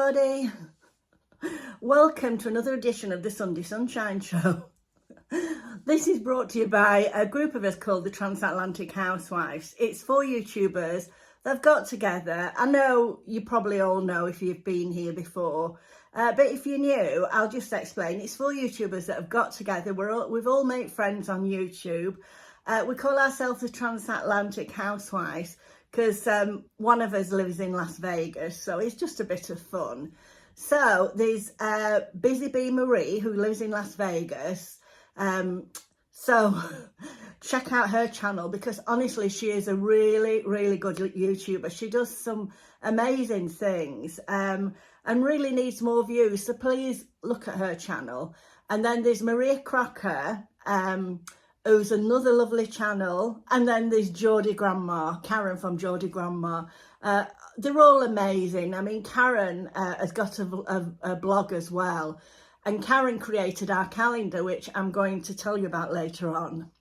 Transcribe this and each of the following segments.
everybody. Welcome to another edition of the Sunday Sunshine Show. This is brought to you by a group of us called the Transatlantic Housewives. It's 4 YouTubers. They've got together. I know you probably all know if you've been here before, but if you're new, I'll just explain. It's 4 YouTubers that have got together. We've all made friends on YouTube. We call ourselves the Transatlantic Housewives because one of us lives in Las Vegas, so it's just a bit of fun. So there's Busy Bee Marie, who lives in Las Vegas. So check out her channel because honestly, she is a really, really good YouTuber. She does some amazing things and really needs more views. So please look at her channel. And then there's Maria Crocker, who's another lovely channel. And then there's Geordie Grandma, Karen from Geordie Grandma. They're all amazing. I mean, Karen has got a blog as well. And Karen created our calendar, which I'm going to tell you about later on.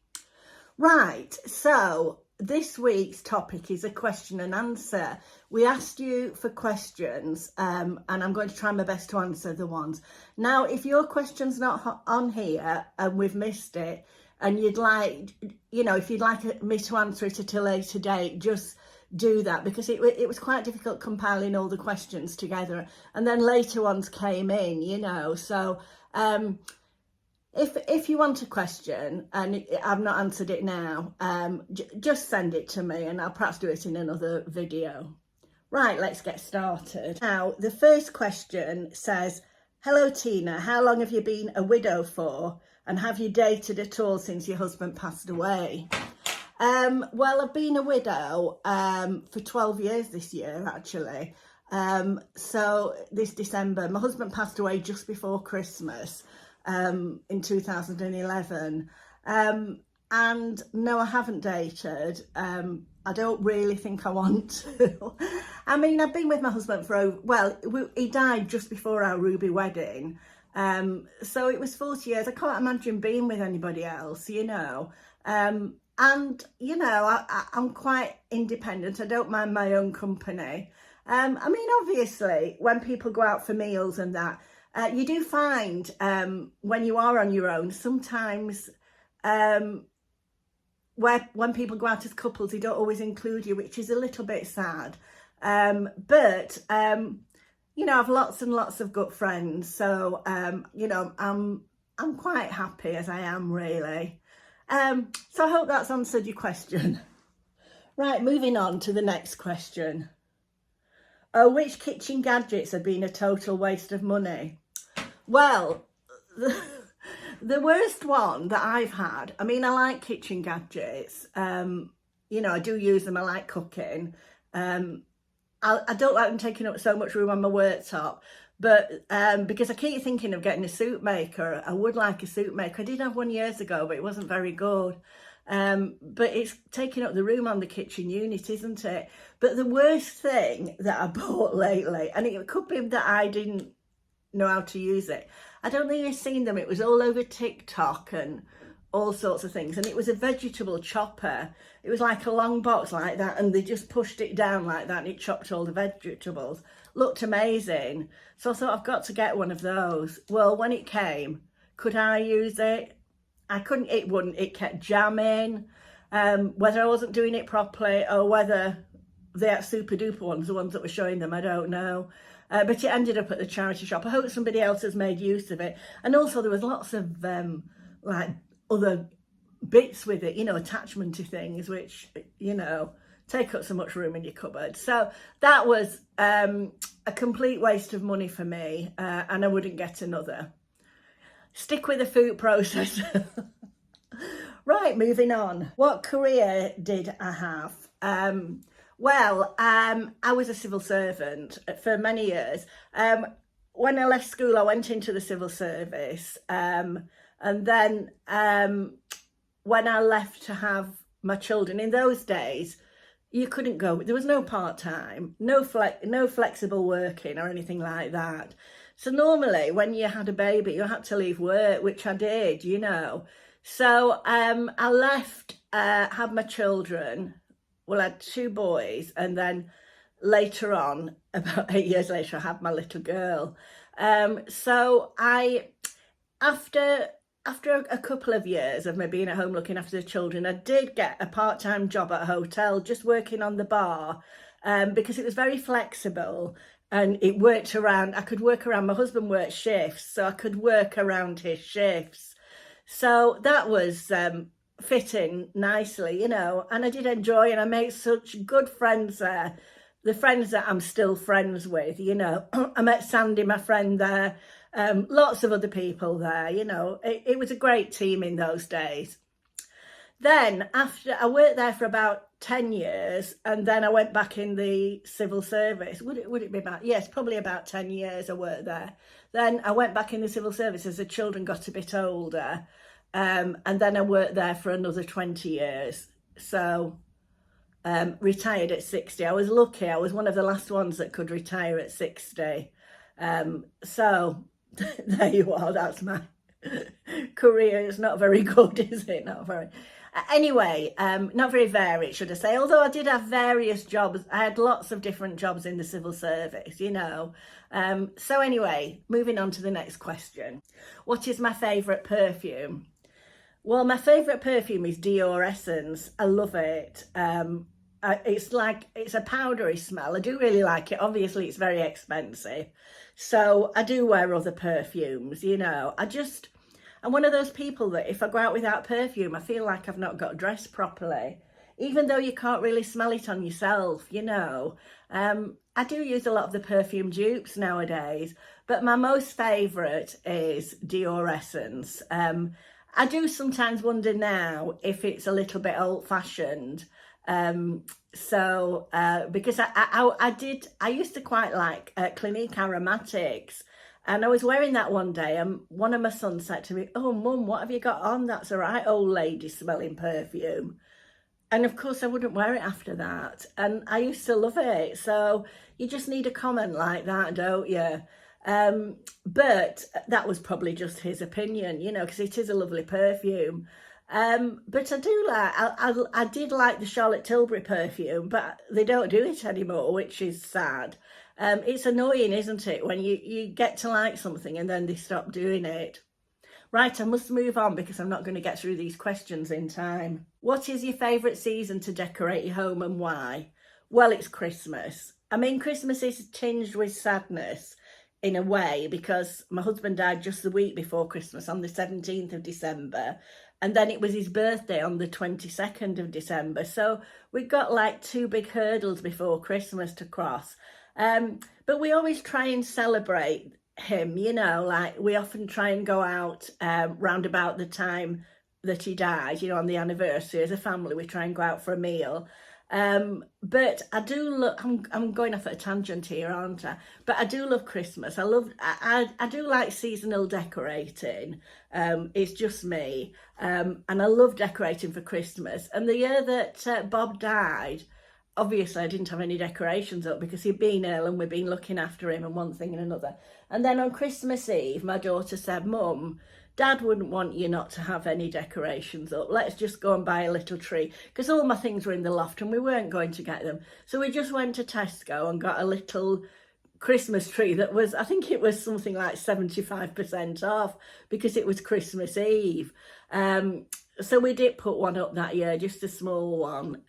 Right, so this week's topic is a question and answer. We asked you for questions and I'm going to try my best to answer the ones. Now, if your question's not on here and we've missed it, and you'd like, you know, if you'd like me to answer it at a later date, just do that because it was quite difficult compiling all the questions together. And then later ones came in, you know. So if you want a question and I've not answered it now, just send it to me and I'll perhaps do it in another video. Right, let's get started. Now, the first question says, hello Tina, how long have you been a widow for? And have you dated at all since your husband passed away? Well, I've been a widow for 12 years this year, actually. So this December, my husband passed away just before Christmas in 2011. And no, I haven't dated. I don't really think I want to. I mean, I've been with my husband for, well, he died just before our Ruby wedding. So it was 40 years. I can't imagine being with anybody else, you know. And, you know, I'm quite independent. I don't mind my own company. I mean, obviously, when people go out for meals and that, you do find when you are on your own, sometimes when people go out as couples, they don't always include you, which is a little bit sad. But you know, I've lots and lots of good friends. So, you know, I'm quite happy as I am, really. So I hope that's answered your question. Right, moving on to the next question. Oh, which kitchen gadgets have been a total waste of money? Well, the worst one that I've had, I mean, I like kitchen gadgets. You know, I do use them. I like cooking. I don't like them taking up so much room on my worktop, but because I keep thinking of getting a soup maker. I would like a soup maker. I did have one years ago, but it wasn't very good. But it's taking up the room on the kitchen unit, isn't it? But the worst thing that I bought lately, and it could be that I didn't know how to use it. I don't think you've seen them. It was all over TikTok and all sorts of things, and it was a vegetable chopper. It was like a long box like that, and they just pushed it down like that and it chopped all the vegetables. Looked amazing. So I thought, I've got to get one of those. Well, when it came, could I use it? I couldn't. It kept jamming. Whether I wasn't doing it properly or whether they are super duper ones, the ones that were showing them, I don't know. But it ended up at the charity shop. I hope somebody else has made use of it. And also there was lots of like other bits with it, you know, attachmenty things, which, you know, take up so much room in your cupboard. So that was a complete waste of money for me, and I wouldn't get another. Stick with the food processor. Right, moving on. What career did I have? Well, I was a civil servant for many years. When I left school, I went into the civil service. And then when I left to have my children, in those days, you couldn't go. There was no part-time, no flexible working or anything like that. So normally when you had a baby, you had to leave work, which I did, you know. So I left, had my children. Well, I had 2 boys, and then later on, about 8 years later, I had my little girl. So after a couple of years of me being at home looking after the children, I did get a part-time job at a hotel, just working on the bar, because it was very flexible and it worked around, I could work around, my husband worked shifts, so I could work around his shifts. So that was fitting nicely, you know, and I did enjoy, and I made such good friends there. The friends that I'm still friends with, you know. I met Sandy, my friend there, lots of other people there, you know. It was a great team in those days. Then after, I worked there for about 10 years, and then I went back in the civil service. Would it be about, yes, probably about 10 years I worked there. Then I went back in the civil service as the children got a bit older, and then I worked there for another 20 years. So retired at 60. I was lucky, I was one of the last ones that could retire at 60. So there you are, that's my career. It's not very good, is it? Not very. Anyway, not very varied, should I say, although I did have various jobs. I had lots of different jobs in the civil service, you know. So anyway, moving on to the next question. What is my favourite perfume? Well, my favourite perfume is Dior Essence. I love it. It's a powdery smell. I do really like it. Obviously, it's very expensive. So I do wear other perfumes, you know. I'm one of those people that if I go out without perfume, I feel like I've not got dressed properly. Even though you can't really smell it on yourself, you know. I do use a lot of the perfume dupes nowadays, but my most favourite is Dior Essence. I do sometimes wonder now if it's a little bit old-fashioned. Because I used to quite like Clinique Aromatics, and I was wearing that one day, and one of my sons said to me, "Oh Mum, what have you got on? That's a right old lady smelling perfume." And of course I wouldn't wear it after that, and I used to love it. So you just need a comment like that, don't you? But that was probably just his opinion, you know, because it is a lovely perfume. But I do like, I did like the Charlotte Tilbury perfume, but they don't do it anymore, which is sad. It's annoying, isn't it, when you get to like something and then they stop doing it. Right, I must move on because I'm not going to get through these questions in time. What is your favourite season to decorate your home and why? Well, it's Christmas. I mean, Christmas is tinged with sadness in a way because my husband died just the week before Christmas on the 17th of December. And then it was his birthday on the 22nd of December. So we got like 2 big hurdles before Christmas to cross. But we always try and celebrate him, you know, like we often try and go out round about the time that he died, you know, on the anniversary. As a family, we try and go out for a meal. But I do look, I'm going off at a tangent here, aren't I? But I do love Christmas. I do like seasonal decorating. It's just me. And I love decorating for Christmas. And the year that Bob died, obviously I didn't have any decorations up because he'd been ill and we'd been looking after him and one thing and another. And then on Christmas Eve, my daughter said, "Mum, Dad wouldn't want you not to have any decorations up. Let's just go and buy a little tree." Because all my things were in the loft and we weren't going to get them. So we just went to Tesco and got a little Christmas tree that was, I think it was something like 75% off because it was Christmas Eve. So we did put one up that year, just a small one.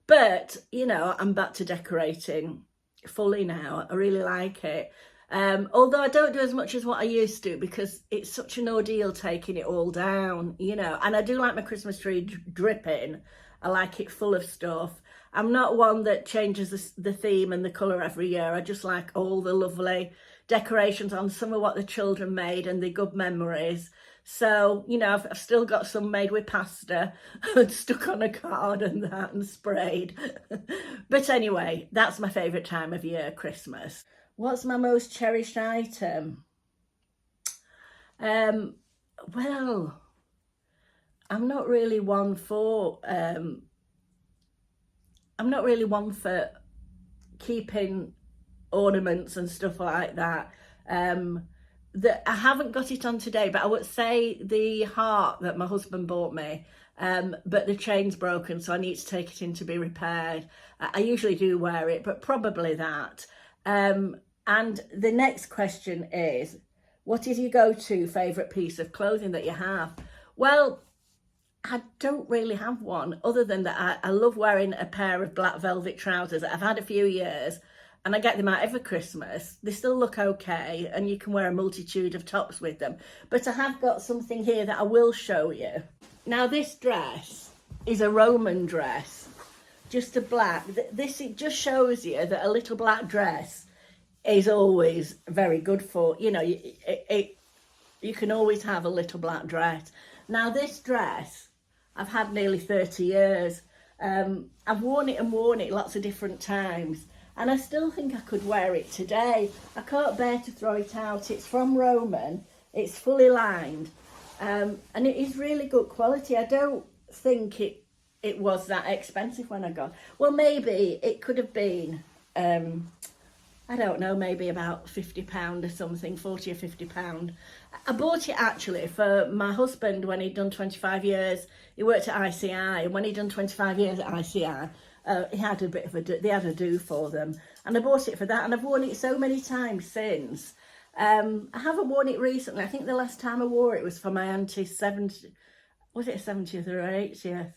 But, you know, I'm back to decorating fully now. I really like it. Although I don't do as much as what I used to because it's such an ordeal taking it all down, you know. And I do like my Christmas tree dripping. I like it full of stuff. I'm not one that changes the theme and the colour every year. I just like all the lovely decorations on, some of what the children made and the good memories. So, you know, I've still got some made with pasta and stuck on a card and that and sprayed. But anyway, that's my favourite time of year, Christmas. What's my most cherished item? Well, I'm not really one for keeping ornaments and stuff like that. I haven't got it on today, but I would say the heart that my husband bought me, but the chain's broken, so I need to take it in to be repaired. I usually do wear it, but probably that. And the next question is, what is your go-to favourite piece of clothing that you have? Well, I don't really have one, other than that I love wearing a pair of black velvet trousers that I've had a few years, and I get them out every Christmas. They still look okay, and you can wear a multitude of tops with them. But I have got something here that I will show you. Now, this dress is a Roman dress, just a black. This, it just shows you that a little black dress is always very good for, you know, you can always have a little black dress. Now, this dress, I've had nearly 30 years. I've worn it and worn it lots of different times, and I still think I could wear it today. I can't bear to throw it out. It's from Roman, it's fully lined, and it is really good quality. I don't think it was that expensive when I got. Well, maybe it could have been, I don't know, maybe about £50 or something, 40 or £50. I bought it actually for my husband when he'd done 25 years. He worked at ICI, and when he'd done 25 years at ICI, he had a bit of they had a do for them. And I bought it for that, and I've worn it so many times since. I haven't worn it recently. I think the last time I wore it was for my auntie's 70th, was it 70th or 80th?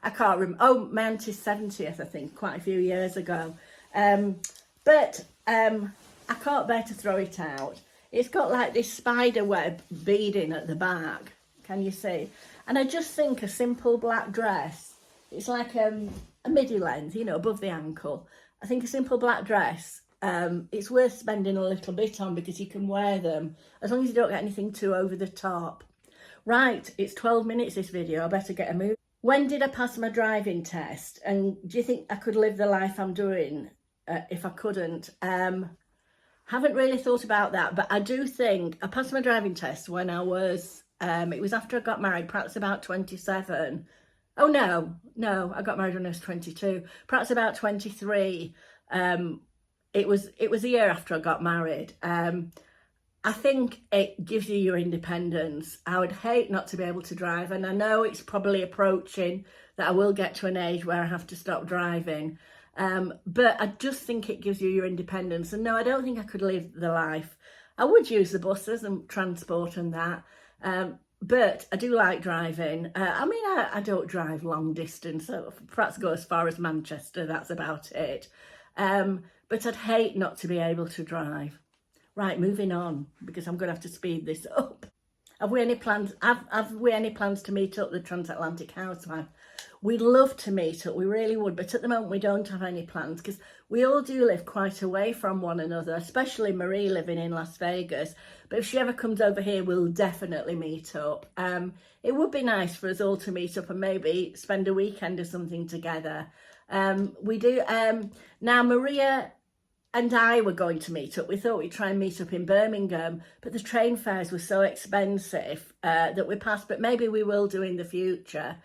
I can't remember. Oh, my auntie's 70th, I think, quite a few years ago. But I can't bear to throw it out. It's got like this spider web beading at the back. Can you see? And I just think a simple black dress, it's like a midi length, you know, above the ankle. I think a simple black dress, it's worth spending a little bit on, because you can wear them as long as you don't get anything too over the top. Right, it's 12 minutes this video, I better get a move. When did I pass my driving test? And do you think I could live the life I'm doing if I couldn't? Haven't really thought about that, but I do think I passed my driving test when I was, it was after I got married, perhaps about 27. Oh no, I got married when I was 22, perhaps about 23. It was a year after I got married. I think it gives you your independence. I would hate not to be able to drive, and I know it's probably approaching that I will get to an age where I have to stop driving. But I just think it gives you your independence. And no, I don't think I could live the life. I would use the buses and transport and that, but I do like driving. I mean, I don't drive long distance, so perhaps go as far as Manchester, that's about it. But I'd hate not to be able to drive. Right, moving on, because I'm going to have to speed this up. Have we any plans? Have we any plans to meet up the Transatlantic Housewives? We'd love to meet up, we really would, but at the moment we don't have any plans, because we all do live quite away from one another, especially Marie living in Las Vegas. But if she ever comes over here, we'll definitely meet up. It would be nice for us all to meet up and maybe spend a weekend or something together. We do. Now, Maria and I were going to meet up. We thought we'd try and meet up in Birmingham, but the train fares were so expensive that we passed, but maybe we will do in the future.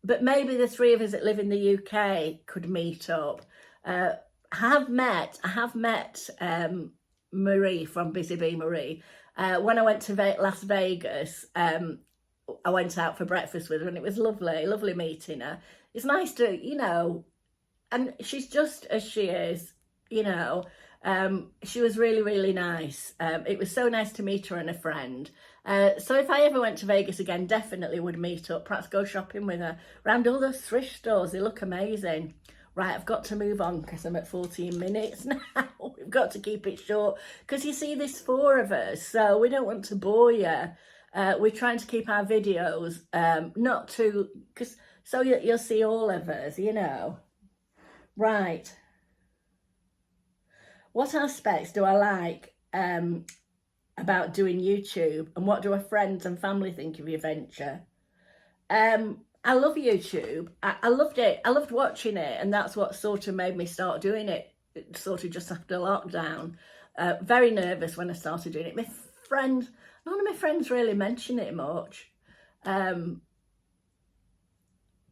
But maybe the three of us that live in the UK could meet up. I have met Marie from Busy Bee Marie. When I went to Las Vegas, I went out for breakfast with her, and it was lovely meeting her. It's nice to, you know, and she's just as she is, you know. She was really nice. It was so nice to meet her and a friend. So if I ever went to Vegas again, definitely would meet up, perhaps go shopping with her around all those thrift stores. They look amazing. Right, I've got to move on because I'm at 14 minutes now. We've got to keep it short because you see there's 4 of us, so we don't want to bore you. We're trying to keep our videos not too, because so you'll see all of us, you know. Right. What aspects do I like about doing YouTube, and what do our friends and family think of your venture? I love YouTube. I loved it. I loved watching it, and that's what sort of made me start doing it, sort of just after lockdown. Very nervous when I started doing it. None of my friends really mention it much.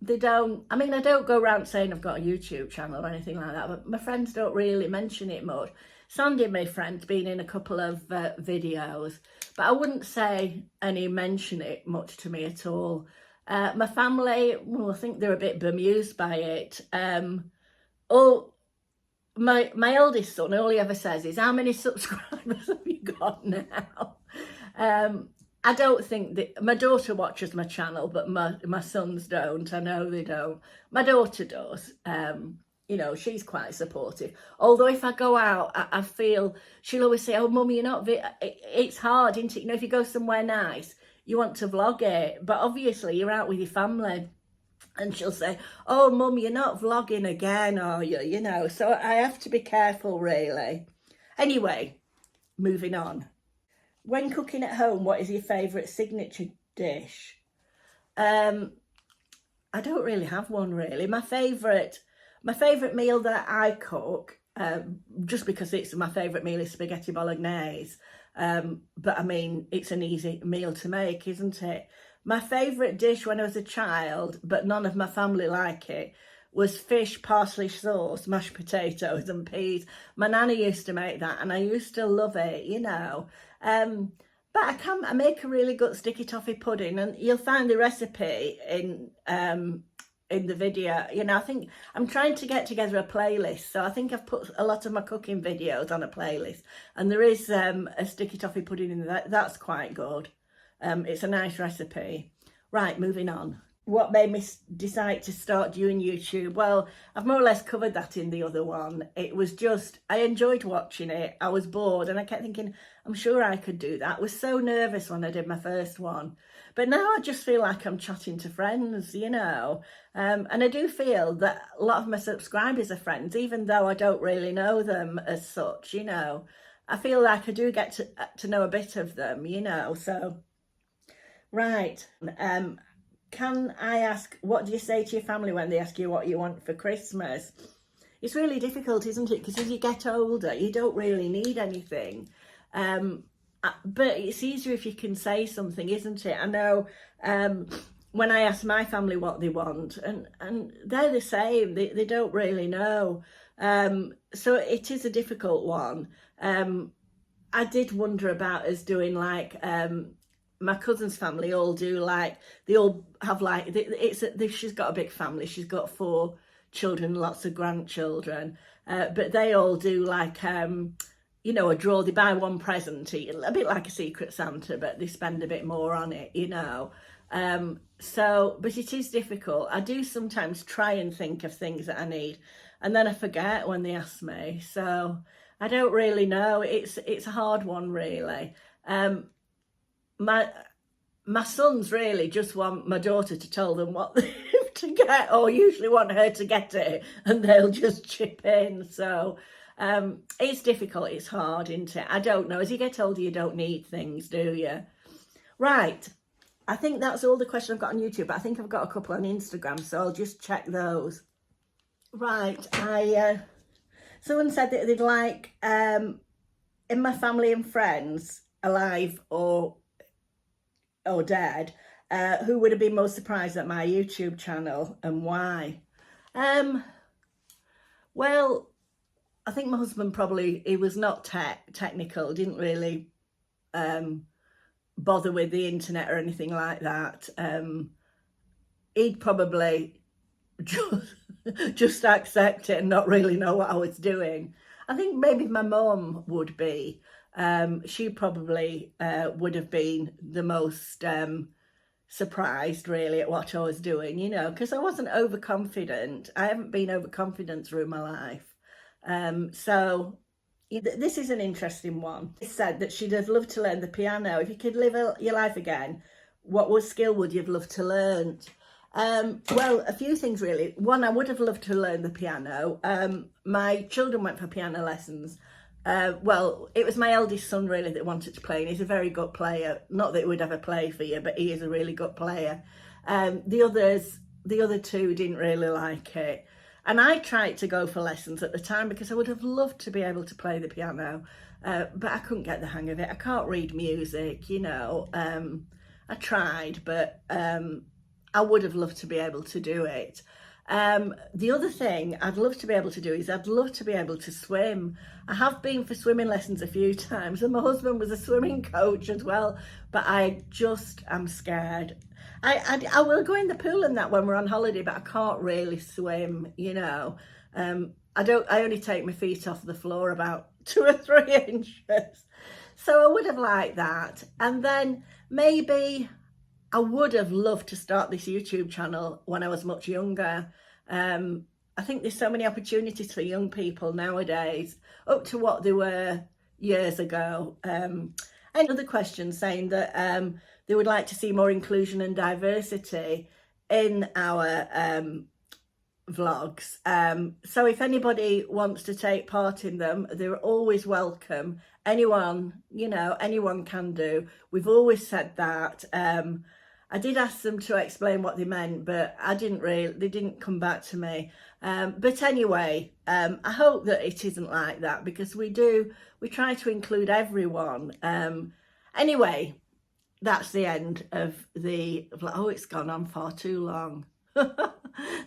They don't, I mean, I don't go around saying I've got a YouTube channel or anything like that, but my friends don't really mention it much. Sandy, my friend's been in a couple of videos, but I wouldn't say any mention it much to me at all. My family, well, I think they're a bit bemused by it. My eldest son, all he ever says is, how many subscribers have you got now? I don't think that, my daughter watches my channel, but my sons don't. I know they don't. My daughter does. You know, she's quite supportive. Although if I go out, I feel, she'll always say, oh, Mummy, you're not, it's hard, isn't it? You know, if you go somewhere nice, you want to vlog it. But obviously you're out with your family. And she'll say, oh, Mum, you're not vlogging again, are you? You know, so I have to be careful, really. Anyway, moving on. When cooking at home, what is your favourite signature dish? I don't really have one, really. My favourite meal that I cook, just because it's my favourite meal, is spaghetti bolognese. But I mean, it's an easy meal to make, isn't it? My favourite dish when I was a child, but none of my family like it, was fish, parsley sauce, mashed potatoes and peas. My nanny used to make that and I used to love it, you know. But I make a really good sticky toffee pudding, and you'll find the recipe in the video. You know, I think I'm trying to get together a playlist, so I think I've put a lot of my cooking videos on a playlist, and there is a sticky toffee pudding in there. That's quite good. It's a nice recipe. Right, moving on. What made me decide to start doing YouTube? Well, I've more or less covered that in the other one. It was just, I enjoyed watching it. I was bored and I kept thinking, I'm sure I could do that. I was so nervous when I did my first one. But now I just feel like I'm chatting to friends, you know. And I do feel that a lot of my subscribers are friends, even though I don't really know them as such, you know. I feel like I do get to know a bit of them, you know, so... Right, can I ask, what do you say to your family when they ask you what you want for Christmas? It's really difficult, isn't it? Because as you get older, you don't really need anything. But it's easier if you can say something, isn't it? I know when I ask my family what they want, and they're the same, they don't really know. So it is a difficult one. I did wonder about us doing like... my cousin's family all do like, they all have like, she's got a big family. She's got 4 children, lots of grandchildren. But they all do like, you know, a draw. They buy one present, a bit like a Secret Santa, but they spend a bit more on it, you know. So, but it is difficult. I do sometimes try and think of things that I need, and then I forget when they ask me. So I don't really know. It's a hard one, really. My sons really just want my daughter to tell them what they have to get, or usually want her to get it, and they'll just chip in. So it's difficult, it's hard, isn't it? I don't know. As you get older, you don't need things, do you? Right, I think that's all the questions I've got on YouTube, but I think I've got a couple on Instagram, so I'll just check those. Right, someone said that they'd like, in my family and friends, alive or dead, who would have been most surprised at my YouTube channel and why? Well, I think my husband probably, he was not technical, didn't really bother with the internet or anything like that. He'd probably just accept it and not really know what I was doing. I think maybe my mum would be. She probably would have been the most surprised really at what I was doing, you know, because I wasn't overconfident. I haven't been overconfident through my life. So this is an interesting one. She said that she'd have loved to learn the piano. If you could live your life again, what skill would you have loved to learn? Well, a few things really. One, I would have loved to learn the piano. My children went for piano lessons. Well, it was my eldest son really that wanted to play, and he's a very good player. Not that he would ever play for you, but he is a really good player. The other 2 didn't really like it. And I tried to go for lessons at the time because I would have loved to be able to play the piano, but I couldn't get the hang of it. I can't read music, you know. I tried, but I would have loved to be able to do it. The other thing I'd love to be able to do is I'd love to be able to swim. I have been for swimming lessons a few times, and my husband was a swimming coach as well, but I just am scared. I will go in the pool and that when we're on holiday, but I can't really swim, you know. I only take my feet off the floor about 2 or 3 inches. So I would have liked that. And then maybe I would have loved to start this YouTube channel when I was much younger. I think there's so many opportunities for young people nowadays, up to what they were years ago. Another question saying that they would like to see more inclusion and diversity in our vlogs. So if anybody wants to take part in them, they're always welcome. Anyone, you know, anyone can do. We've always said that. I did ask them to explain what they meant, but they didn't come back to me. But anyway, I hope that it isn't like that, because we try to include everyone. Anyway, that's the end of the vlog. Oh, it's gone on far too long.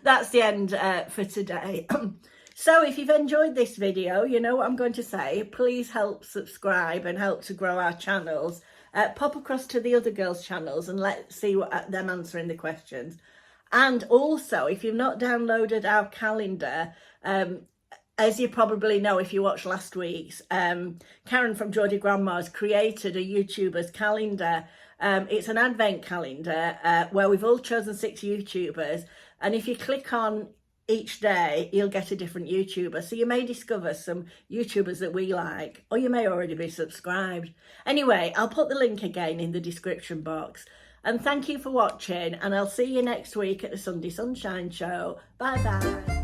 That's the end for today. So if you've enjoyed this video, you know what I'm going to say. Please help subscribe and help to grow our channels. Pop across to the other girls' channels and let's see what them answering the questions. And also, if you've not downloaded our calendar, as you probably know if you watched last week's, Karen from Geordie Grandma's created a YouTuber's calendar. It's an advent calendar where we've all chosen 6 YouTubers, and if you click on each day, you'll get a different YouTuber. So you may discover some YouTubers that we like, or you may already be subscribed. Anyway, I'll put the link again in the description box. And thank you for watching, and I'll see you next week at the Sunday Sunshine Show. Bye bye.